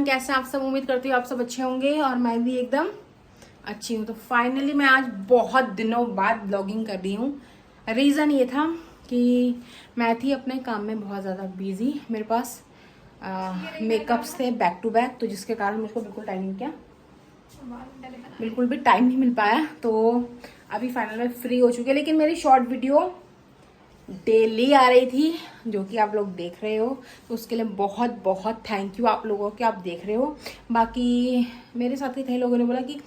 Everyone, कैसे हैं आप सब। उम्मीद करती हूँ आप सब अच्छे होंगे और मैं भी एकदम अच्छी हूँ। तो फाइनली मैं आज बहुत दिनों बाद ब्लॉगिंग कर रही हूँ। रीज़न ये था कि मैं थी अपने काम में बहुत ज़्यादा बिजी। मेरे पास मेकअप्स थे बैक टू बैक, तो जिसके कारण मुझको बिल्कुल भी टाइम नहीं मिल पाया। तो अभी फाइनल में फ्री हो चुके हैं, लेकिन मेरी शॉर्ट वीडियो डेली आ रही थी जो कि आप लोग देख रहे हो, तो उसके लिए बहुत बहुत थैंक यू आप लोगों के, आप देख रहे हो। बाकी मेरे साथ ही कई लोगों ने बोला कि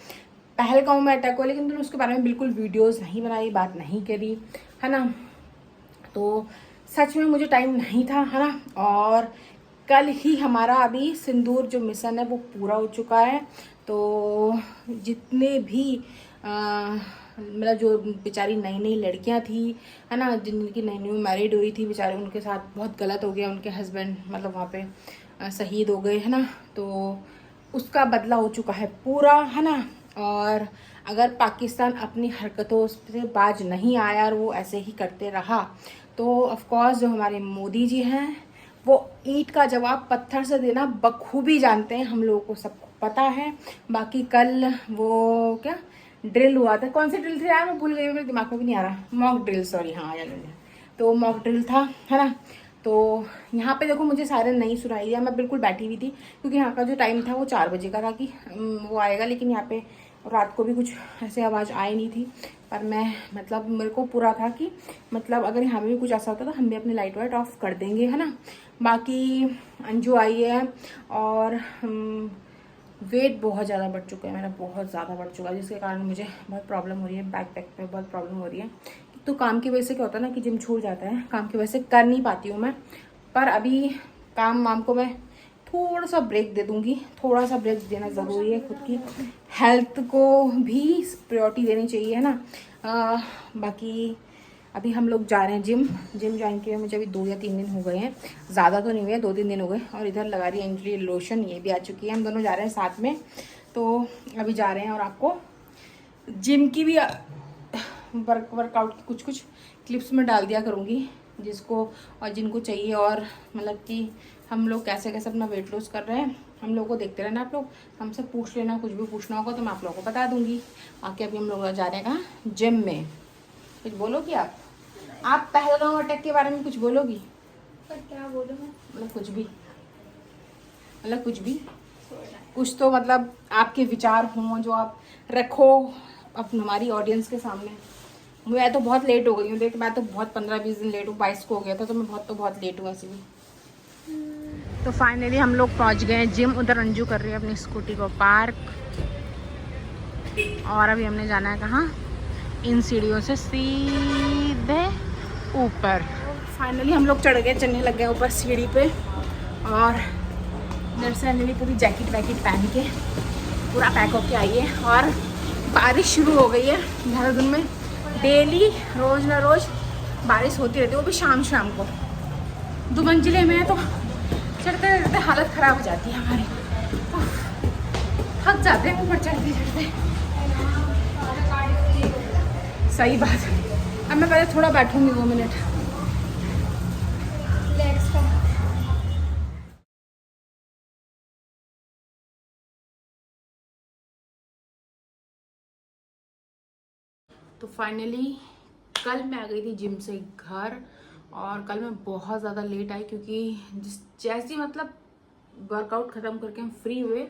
पहलगाम में अटैक हुआ, लेकिन तुमने उसके बारे में बिल्कुल वीडियोस नहीं बनाई, बात नहीं करी, है ना। तो सच में मुझे टाइम नहीं था, है ना। और कल ही हमारा अभी सिंदूर जो मिशन है वो पूरा हो चुका है। तो जितने भी मतलब जो बेचारी नई नई लड़कियां थी, है ना, जिनकी नई नई मैरिड हुई थी बेचारे, उनके साथ बहुत गलत हो गया। उनके हस्बैंड मतलब वहाँ पे शहीद हो गए, है ना। तो उसका बदला हो चुका है पूरा, है ना। और अगर पाकिस्तान अपनी हरकतों से बाज नहीं आया और वो ऐसे ही करते रहा, तो ऑफकोर्स जो हमारे मोदी जी हैं वो ईंट का जवाब पत्थर से देना बखूबी जानते हैं, हम लोगों को सबको पता है। बाकी कल वो क्या ड्रिल हुआ था, कौन सी ड्रिल थी यार, मैं भूल गई, मेरे दिमाग में भी नहीं आ रहा। मॉक ड्रिल, सॉरी, हाँ याद आ गया। तो मॉक ड्रिल था, है ना। तो यहाँ पे देखो मुझे सायरन नहीं सुनाई दिया, मैं बिल्कुल बैठी हुई थी, क्योंकि यहाँ का जो टाइम था वो 4 बजे का था कि वो आएगा। लेकिन यहाँ पे रात को भी कुछ ऐसे आवाज़ आई नहीं थी, पर मैं मतलब मेरे को पूरा था कि मतलब अगर यहाँ पे भी कुछ ऐसा होता तो हम भी अपनी लाइट वाइट ऑफ कर देंगे, है ना। बाकी अंजू आई है और वेट बहुत ज़्यादा बढ़ चुका है मेरा, बहुत ज़्यादा बढ़ चुका है, जिसके कारण मुझे बहुत प्रॉब्लम हो रही है, बैक पैक पे बहुत प्रॉब्लम हो रही है। तो काम की वजह से क्या होता है ना कि जिम छूट जाता है, काम की वजह से कर नहीं पाती हूँ मैं। पर अभी काम वाम को मैं थोड़ा सा ब्रेक दे दूँगी, थोड़ा सा ब्रेक देना ज़रूरी है, खुद की हेल्थ को भी प्रायोरिटी देनी चाहिए, है ना। बाकी अभी हम लोग जा रहे हैं जिम ज्वाइन किए मुझे अभी 2 या 3 दिन हो गए हैं, ज़्यादा तो नहीं हुए, 2-3 दिन हो गए। और इधर लगा रही है अंजलि लोशन, ये भी आ चुकी है, हम दोनों जा रहे हैं साथ में। तो अभी जा रहे हैं और आपको जिम की भी वर्कआउट की कुछ क्लिप्स में डाल दिया करूँगी, जिसको और जिनको चाहिए, और मतलब कि हम लोग कैसे कैसे अपना वेट लॉस कर रहे हैं, हम लोग को देखते रहना। आप लोग हमसे पूछ लेना, कुछ भी पूछना होगा तो मैं आप लोगों को बता दूँगी। बाकी अभी हम लोग जा रहे हैं कहाँ, जिम में। कुछ बोलोगी आप पहलगाम अटैक के बारे में कुछ बोलोगी? पर क्या बोलूं मैं, मतलब कुछ भी, मतलब कुछ तो मतलब आपके विचार हों जो आप रखो अब हमारी ऑडियंस के सामने। मैं तो बहुत लेट हो गई हूँ, देख मैं तो बहुत 15-20 दिन लेट हूँ, 22 को हो गया था, तो मैं बहुत लेट हूँ ऐसे भी। तो फाइनली हम लोग पहुँच गए हैं जिम। उधर अंजू कर रही है अपनी स्कूटी को पार्क, और अभी हमने जाना है कहाँ, इन सीढ़ियों से सीधे ऊपर। फाइनली हम लोग चढ़ गए, चढ़ने लग गए ऊपर सीढ़ी पे। और इधर से अंजलि पूरी जैकेट वैकेट पहन के पूरा पैक होके आई है। और बारिश शुरू हो गई है देहरादून में, डेली रोज़ ना रोज़ बारिश होती रहती है, वो भी शाम शाम को। 2 मंजिले में है तो चढ़ते चढ़ते हालत ख़राब हो जाती है हमारी, थक जाते हैं ऊपर चढ़ते चढ़ते। सही बात है। अब मैं पहले थोड़ा बैठूंगी 2 मिनट। तो फाइनली कल मैं आ गई थी जिम से घर, और कल मैं बहुत ज़्यादा लेट आई, क्योंकि जैसी मतलब वर्कआउट ख़त्म करके हम फ्री हुए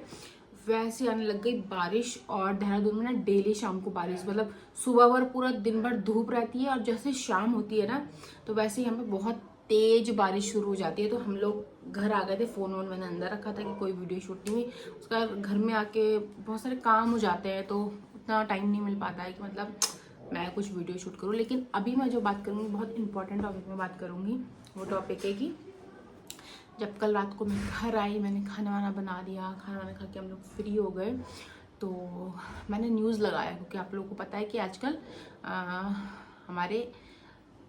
वैसे आने लग गई बारिश। और देहरादून में ना डेली शाम को बारिश, मतलब सुबह भर पूरा दिन भर धूप रहती है, और जैसे शाम होती है ना तो वैसे ही हमें बहुत तेज बारिश शुरू हो जाती है। तो हम लोग घर आ गए थे, फ़ोन वोन मैंने अंदर रखा था कि कोई वीडियो शूट नहीं हुई। उसका घर में आके बहुत सारे काम हो जाते हैं, तो उतना टाइम नहीं मिल पाता है कि मतलब मैं कुछ वीडियो शूट करूँ। लेकिन अभी मैं जो बात करूँगी बहुत इंपॉर्टेंट टॉपिक में बात करूँगी। वो टॉपिक है कि जब कल रात को मैं घर आई, मैंने खाना वाना बना दिया, खाना वाना खा के हम लोग फ्री हो गए, तो मैंने न्यूज़ लगाया, क्योंकि आप लोगों को पता है कि आजकल हमारे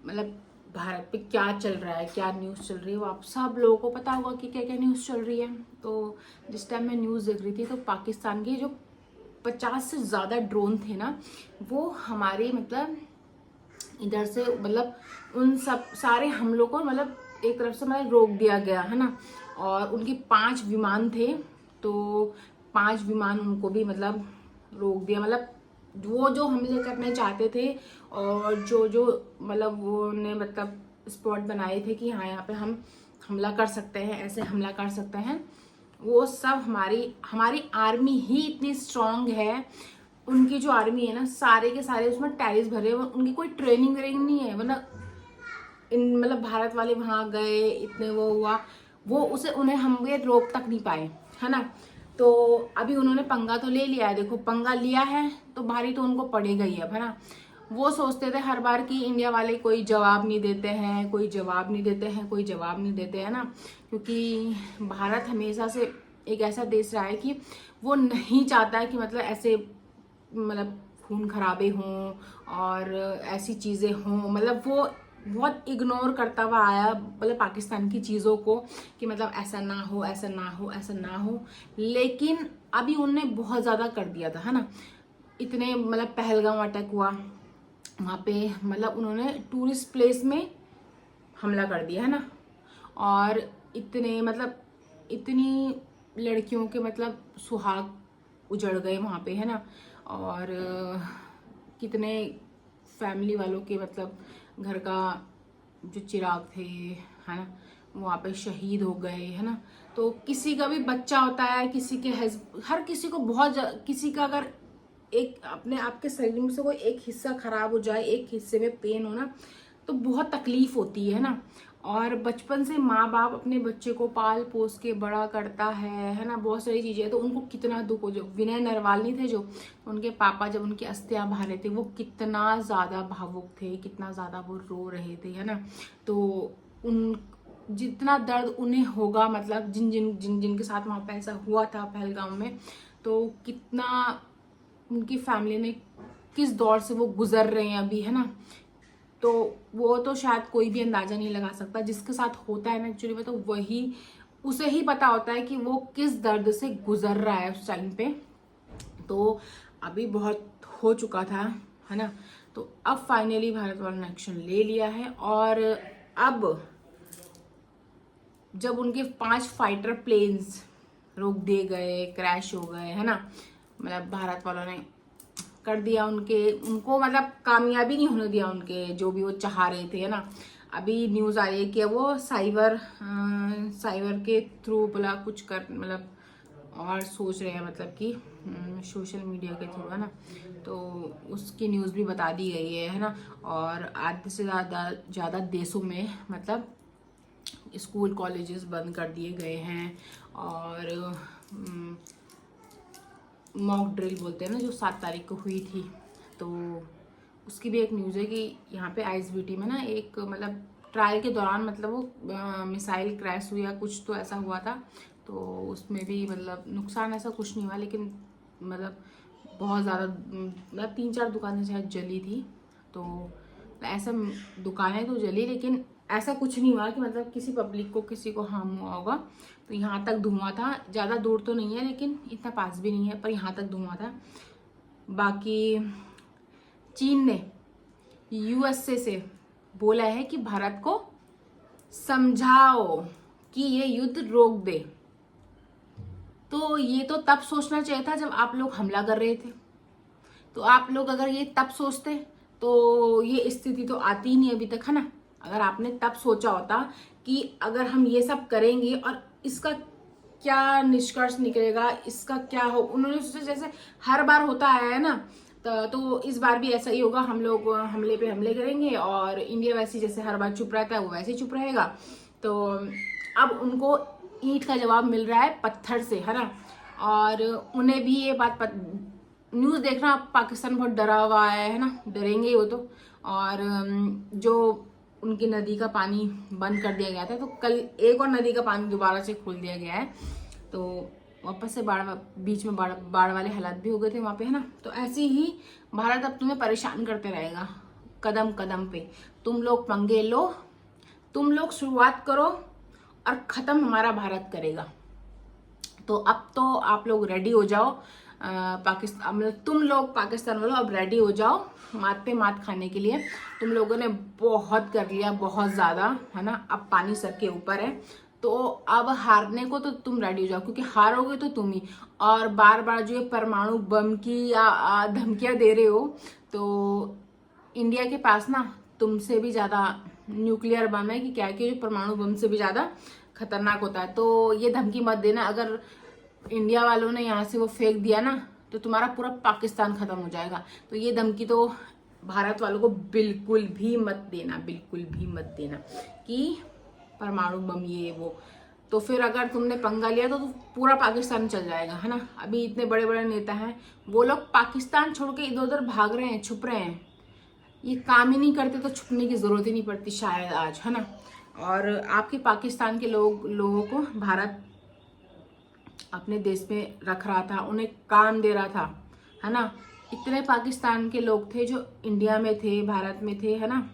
मतलब भारत पे क्या चल रहा है, क्या न्यूज़ चल रही है, वो आप सब लोगों को पता होगा कि क्या क्या न्यूज़ चल रही है। तो जिस टाइम मैं न्यूज़ देख रही थी, तो पाकिस्तान के जो 50 से ज़्यादा ड्रोन थे ना, वो हमारे मतलब इधर से मतलब उन सब सारे हमलों को मतलब एक तरफ से मतलब रोक दिया गया, है ना। और उनके 5 विमान थे, तो 5 विमान उनको भी मतलब रोक दिया। मतलब वो जो हमले करने चाहते थे और जो मतलब वो ने मतलब स्पॉट बनाए थे कि हाँ यहाँ पे हम हमला कर सकते हैं, ऐसे हमला कर सकते हैं, वो सब हमारी आर्मी ही इतनी स्ट्रांग है। उनकी जो आर्मी है ना, सारे के सारे उसमें टेररिस्ट भरे हुए, उनकी कोई ट्रेनिंग व्रेनिंग नहीं है। मतलब भारत वाले वहां गए, इतने वो हुआ, वो उसे उन्हें हम ये रोक तक नहीं पाए, है ना। तो अभी उन्होंने पंगा तो ले लिया है, देखो पंगा लिया है तो भारी तो उनको पड़ेगा ही अब, है ना। वो सोचते थे हर बार कि इंडिया वाले कोई जवाब नहीं देते हैं, कोई जवाब नहीं देते हैं, कोई जवाब नहीं देते हैं ना, क्योंकि भारत हमेशा से एक ऐसा देश रहा है कि वो नहीं चाहता है कि मतलब ऐसे मतलब खून खराबे हों और ऐसी चीज़ें हों। मतलब वो बहुत इग्नोर करता हुआ आया मतलब पाकिस्तान की चीज़ों को कि मतलब ऐसा ना हो, ऐसा ना हो, ऐसा ना हो। लेकिन अभी उनने बहुत ज़्यादा कर दिया था, है ना। इतने मतलब पहलगाम अटैक हुआ वहाँ पे, मतलब उन्होंने टूरिस्ट प्लेस में हमला कर दिया, है ना। और इतने मतलब इतनी लड़कियों के मतलब सुहाग उजड़ गए वहाँ पे, है ना। और कितने फैमिली वालों के मतलब घर का जो चिराग थे, है ना, वहाँ पे शहीद हो गए, है ना। तो किसी का भी बच्चा होता है, किसी के हर किसी को किसी का अगर एक अपने आपके शरीर में से कोई एक हिस्सा खराब हो जाए, एक हिस्से में पेन हो ना, तो बहुत तकलीफ होती है ना। और बचपन से माँ बाप अपने बच्चे को पाल पोस के बड़ा करता है ना, बहुत सारी चीजें, तो उनको कितना दुख हो। जो विनय नरवाल नहीं थे, जो उनके पापा जब उनकी अस्थियां बहा रहे थे, वो कितना ज्यादा भावुक थे, कितना ज्यादा वो रो रहे थे, है ना। तो उन जितना दर्द उन्हें होगा, मतलब जिन जिन जिन जिनके साथ वहां पे ऐसा हुआ था पहलगाम में, तो कितना उनकी फैमिली ने किस दौर से वो गुजर रहे हैं अभी, है ना। तो वो तो शायद कोई भी अंदाजा नहीं लगा सकता, जिसके साथ होता है ना एक्चुअली में, तो वही उसे ही पता होता है कि वो किस दर्द से गुजर रहा है उस टाइम पे। तो अभी बहुत हो चुका था, है ना। तो अब फाइनली भारत वालों ने एक्शन ले लिया है। और अब जब उनके 5 फाइटर प्लेन्स रोक दिए गए, क्रैश हो गए, है ना, मतलब भारत वालों ने कर दिया उनको मतलब कामयाबी नहीं होने दिया उनके जो भी वो चाह रहे थे, है ना। अभी न्यूज आ रही है कि वो साइबर के थ्रू बोला कुछ कर मतलब और सोच रहे हैं, मतलब कि सोशल मीडिया के थ्रू, है ना। तो उसकी न्यूज़ भी बता दी गई है ना। और आधे से ज़्यादा देशों में मतलब स्कूल कॉलेजेस बंद कर दिए गए हैं। और मॉक ड्रिल बोलते हैं ना, जो 7 तारीख को हुई थी, तो उसकी भी एक न्यूज़ है कि यहाँ पे आईएसबीटी में ना एक मतलब ट्रायल के दौरान मतलब वो मिसाइल क्रैश हुई या कुछ तो ऐसा हुआ था। तो उसमें भी मतलब नुकसान ऐसा कुछ नहीं हुआ, लेकिन मतलब बहुत ज़्यादा मतलब 3-4 दुकानें शायद जली थी। तो ऐसा दुकानें तो जली, लेकिन ऐसा कुछ नहीं हुआ कि मतलब किसी पब्लिक को किसी को हार्म हुआ होगा। तो यहाँ तक धुआं था, ज़्यादा दूर तो नहीं है लेकिन इतना पास भी नहीं है, पर यहाँ तक धुआं था। बाकी चीन ने यूएसए से बोला है कि भारत को समझाओ कि ये युद्ध रोक दे। तो ये तो तब सोचना चाहिए था जब आप लोग हमला कर रहे थे। तो आप लोग अगर ये तब सोचते तो ये स्थिति तो आती ही नहीं अभी तक, है ना। अगर आपने तब सोचा होता कि अगर हम ये सब करेंगे और इसका क्या निष्कर्ष निकलेगा, इसका क्या हो, उन्होंने सोचा जैसे हर बार होता आया है ना, तो इस बार भी ऐसा ही होगा। हम लोग हमले पे हमले करेंगे और इंडिया वैसे जैसे हर बार चुप रहता है वो वैसे ही चुप रहेगा। तो अब उनको ईंट का जवाब मिल रहा है पत्थर से, है ना। और उन्हें भी ये बात न्यूज़ देखना, पाकिस्तान बहुत डरा हुआ है ना, डरेंगे ही वो तो। और जो उनकी नदी का पानी बंद कर दिया गया था, तो कल एक और नदी का पानी दोबारा से खोल दिया गया है। तो वापस से बीच में बाढ़ वाले हालात भी हो गए थे वहाँ पे, है ना। तो ऐसे ही भारत अब तुम्हें परेशान करते रहेगा कदम कदम पे। तुम लोग पंगे लो, तुम लोग शुरुआत करो और ख़त्म हमारा भारत करेगा। तो अब तो आप लोग रेडी हो जाओ, पाकिस्तान मतलब तुम लोग पाकिस्तान वालों अब रेडी हो जाओ मात पे मात खाने के लिए। तुम लोगों ने बहुत कर लिया, बहुत ज़्यादा, है ना। अब पानी सर के ऊपर है, तो तो अब हारने को तो तुम रेडी हो जाओ, क्योंकि हारोगे तो तुम ही। और बार बार जो ये परमाणु बम की या धमकियां दे रहे हो, तो इंडिया के पास ना तुमसे भी ज्यादा न्यूक्लियर बम है कि क्या, कि जो परमाणु बम से भी ज्यादा खतरनाक होता है। तो ये धमकी मत देना, अगर इंडिया वालों ने यहाँ से वो फेंक दिया ना तो तुम्हारा पूरा पाकिस्तान खत्म हो जाएगा। तो ये धमकी तो भारत वालों को बिल्कुल भी मत देना, बिल्कुल भी मत देना कि परमाणु बम ये वो। तो फिर अगर तुमने पंगा लिया तो पूरा पाकिस्तान चल जाएगा, है ना। अभी इतने बड़े बड़े नेता हैं, वो लोग पाकिस्तान छोड़ के इधर उधर भाग रहे हैं, छुप रहे हैं। ये काम ही नहीं करते तो छुपने की जरूरत ही नहीं पड़ती शायद आज, है ना। और आपके पाकिस्तान के लोगों को भारत अपने देश में रख रहा था, उन्हें काम दे रहा था, है ना। इतने पाकिस्तान के लोग थे जो इंडिया में थे, भारत में थे, है ना,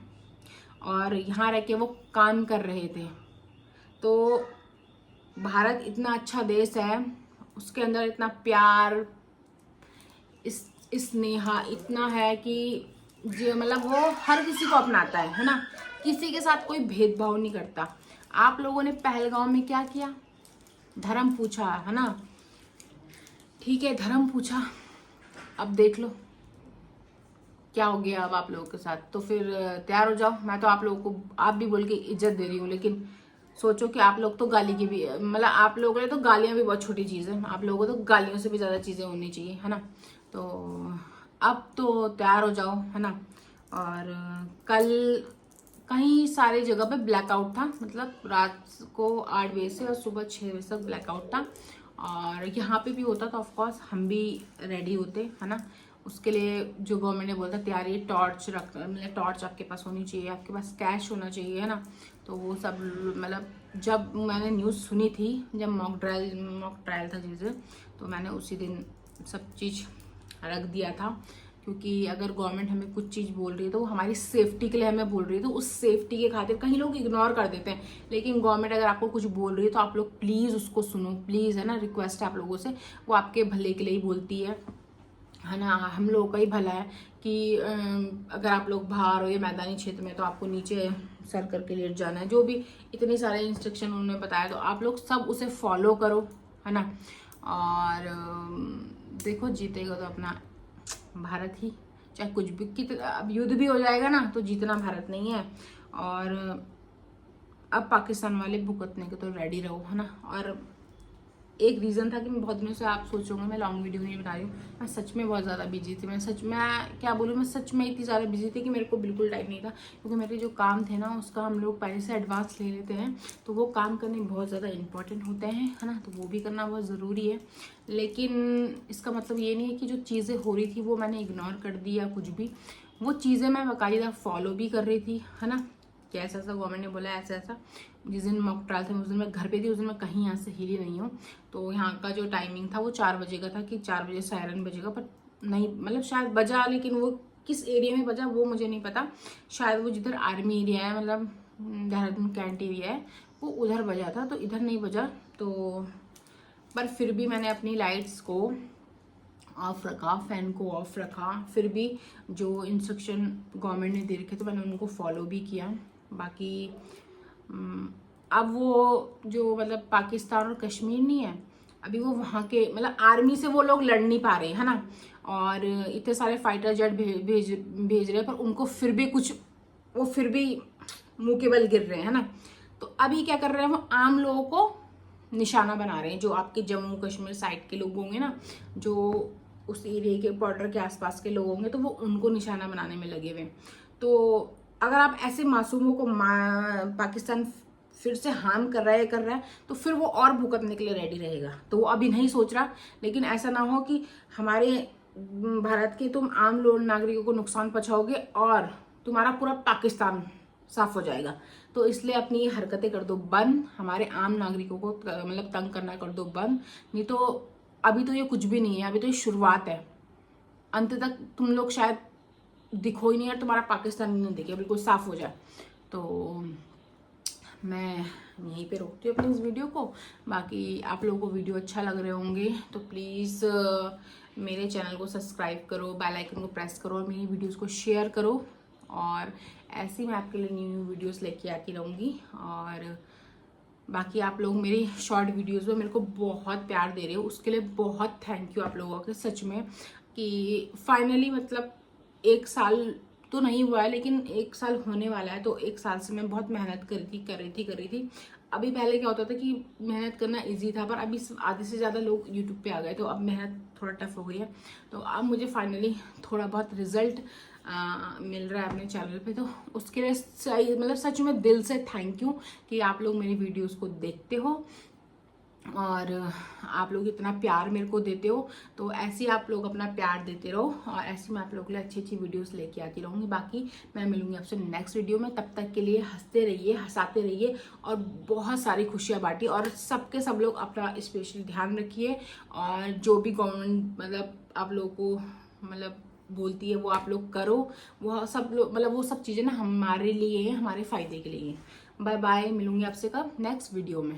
और यहाँ रह के वो काम कर रहे थे। तो भारत इतना अच्छा देश है, उसके अंदर इतना प्यार, स्नेहा इतना है कि जो मतलब वो हर किसी को अपनाता है ना। किसी के साथ कोई भेदभाव नहीं करता। आप लोगों ने पहलगांव में क्या किया, धर्म पूछा, है ना। ठीक है, धर्म पूछा, अब देख लो क्या हो गया अब आप लोगों के साथ। तो फिर तैयार हो जाओ। मैं तो आप लोगों को आप भी बोल के इज्जत दे रही हूँ, लेकिन सोचो कि आप लोग तो गाली की भी, मतलब आप लोगों के लिए तो गालियां भी बहुत छोटी चीज़ है। आप लोगों को तो गालियों से भी ज़्यादा चीज़ें होनी चाहिए, है ना। तो अब तो तैयार हो जाओ, है ना। और कल कहीं सारी जगह पे ब्लैकआउट था, मतलब रात को 8 बजे से और सुबह 6 बजे तक ब्लैकआउट था। और यहाँ पे भी होता तो ऑफकोर्स हम भी रेडी होते, है ना। उसके लिए जो गवर्नमेंट ने बोला था तैयारी, टॉर्च रख, मतलब टॉर्च आपके पास होनी चाहिए, आपके पास कैश होना चाहिए, है ना। तो वो सब मतलब जब मैंने न्यूज़ सुनी थी, जब मॉक ट्रायल था चीज़ें, तो मैंने उसी दिन सब चीज़ रख दिया था। क्योंकि अगर गवर्नमेंट हमें कुछ चीज़ बोल रही है तो वो हमारी सेफ्टी के लिए हमें बोल रही है, तो उस सेफ्टी के खातिर कहीं लोग इग्नोर कर देते हैं। लेकिन गवर्नमेंट अगर आपको कुछ बोल रही है तो आप लोग प्लीज़ उसको सुनो, प्लीज़, है ना। रिक्वेस्ट है आप लोगों से, वो आपके भले के लिए ही बोलती है ना। हम लोगों का ही भला है कि अगर आप लोग बाहर हो या मैदानी क्षेत्र में तो आपको नीचे सर करके लेट जाना है। जो भी इतने सारे इंस्ट्रक्शन उन्होंने बताया, तो आप लोग सब उसे फॉलो करो, है ना। और देखो जीतेगा तो अपना भारत ही, चाहे कुछ भी अब युद्ध भी हो जाएगा ना तो जीतना भारत नहीं है। और अब पाकिस्तान वाले भुगतने के तो रेडी रहो, है ना। और एक रीज़न था कि मैं बहुत दिनों से, आप सोचोगे मैं लॉन्ग वीडियो नहीं बना रही हूँ, मैं सच में बहुत ज़्यादा बिजी थी। मैं क्या बोलूँ, मैं सच में इतनी ज़्यादा बिजी थी कि मेरे को बिल्कुल टाइम नहीं था। क्योंकि मेरे जो काम थे ना उसका हम लोग पहले से एडवांस ले लेते हैं, तो वो काम करने बहुत ज़्यादा इंपॉर्टेंट होते हैं, है ना। तो वो भी करना बहुत ज़रूरी है। लेकिन इसका मतलब ये नहीं है कि जो चीज़ें हो रही थी वो मैंने इग्नोर कर दी या कुछ भी। वो चीज़ें मैं बाकायदा फॉलो भी कर रही थी, है ना। कि ऐसा ऐसा गवर्नमेंट ने बोला, ऐसा ऐसा। जिस दिन मॉक ट्रायल था उस दिन मैं घर पे थी, उस दिन मैं कहीं यहाँ से हिली नहीं हूँ। तो यहाँ का जो टाइमिंग था वो 4 बजे का था, कि 4 बजे सायरन बजेगा, पर नहीं, मतलब शायद बजा, लेकिन वो किस एरिया में बजा वो मुझे नहीं पता। शायद वो जिधर आर्मी एरिया है, मतलब देहरादून कैंट एरिया है, वो उधर बजा था, तो इधर नहीं बजा। तो पर फिर भी मैंने अपनी लाइट्स को ऑफ रखा, फैन को ऑफ रखा, फिर भी जो इंस्ट्रक्शन गवर्नमेंट ने दे रखे तो मैंने उनको फॉलो भी किया। बाकी अब वो जो मतलब पाकिस्तान और कश्मीर नहीं है, अभी वो वहाँ के मतलब आर्मी से वो लोग लड़ नहीं पा रहे, है ना। और इतने सारे फाइटर जेट भेज रहे हैं, पर उनको फिर भी कुछ, वो फिर भी मुंह के बल गिर रहे हैं, है ना। तो अभी क्या कर रहे हैं, वो आम लोगों को निशाना बना रहे हैं। जो आपके जम्मू कश्मीर साइड के लोग होंगे ना, जो उस एरिया के बॉर्डर के आसपास के लोग होंगे, तो वो उनको निशाना बनाने में लगे हुए। तो अगर आप ऐसे मासूमों को पाकिस्तान फिर से हार्म कर रहा है तो फिर वो और भुगतने के लिए रेडी रहेगा। तो वो अभी नहीं सोच रहा, लेकिन ऐसा ना हो कि हमारे भारत के तुम आम लोग नागरिकों को नुकसान पहुंचाओगे और तुम्हारा पूरा पाकिस्तान साफ हो जाएगा। तो इसलिए अपनी ये हरकतें कर दो बंद, हमारे आम नागरिकों को मतलब तंग करना कर दो बंद। नहीं तो अभी तो ये कुछ भी नहीं है, अभी तो ये शुरुआत है। अंत तक तुम लोग शायद दिखो ही नहीं, और तुम्हारा पाकिस्तान नहीं दिखे, बिल्कुल साफ हो जाए। तो मैं यहीं पे रोकती हूँ अपनी इस वीडियो को। बाकी आप लोगों को वीडियो अच्छा लग रहे होंगे तो प्लीज़ मेरे चैनल को सब्सक्राइब करो, बेल आइकन को प्रेस करो और मेरी वीडियोस को शेयर करो। और ऐसे ही मैं आपके लिए न्यू वीडियोस लेके आती रहूँगी। और बाकी आप लोग मेरी शॉर्ट वीडियोस में मेरे को बहुत प्यार दे रहे हो, उसके लिए बहुत थैंक यू आप लोगों के, सच में। कि फाइनली मतलब 1 साल तो नहीं हुआ है, लेकिन 1 साल होने वाला है। तो 1 साल से मैं बहुत मेहनत कर रही थी। अभी पहले क्या होता था कि मेहनत करना इजी था, पर अभी आधे से ज़्यादा लोग यूट्यूब पे आ गए, तो अब मेहनत थोड़ा टफ हो गई है। तो अब मुझे फाइनली थोड़ा बहुत रिजल्ट मिल रहा है अपने चैनल पे, तो उसके लिए सही मतलब सच में दिल से थैंक यू कि आप लोग मेरी वीडियोस को देखते हो और आप लोग इतना प्यार मेरे को देते हो। तो ऐसे ही आप लोग अपना प्यार देते रहो और ऐसे मैं आप लोगों के लिए अच्छी अच्छी वीडियोस लेके आती रहूँगी। बाकी मैं मिलूंगी आपसे नेक्स्ट वीडियो में, तब तक के लिए हंसते रहिए, हंसाते रहिए और बहुत सारी खुशियाँ बांटिए। और सबके सब लोग अपना स्पेशली ध्यान रखिए और जो भी गवर्नमेंट मतलब आप लोगों को मतलब बोलती है वो आप लोग करो। वो सब लोग मतलब वो सब चीज़ें ना हमारे लिए हैं, हमारे फ़ायदे के लिए हैं। बाय बाय, मिलूंगी आपसे कब नेक्स्ट वीडियो में।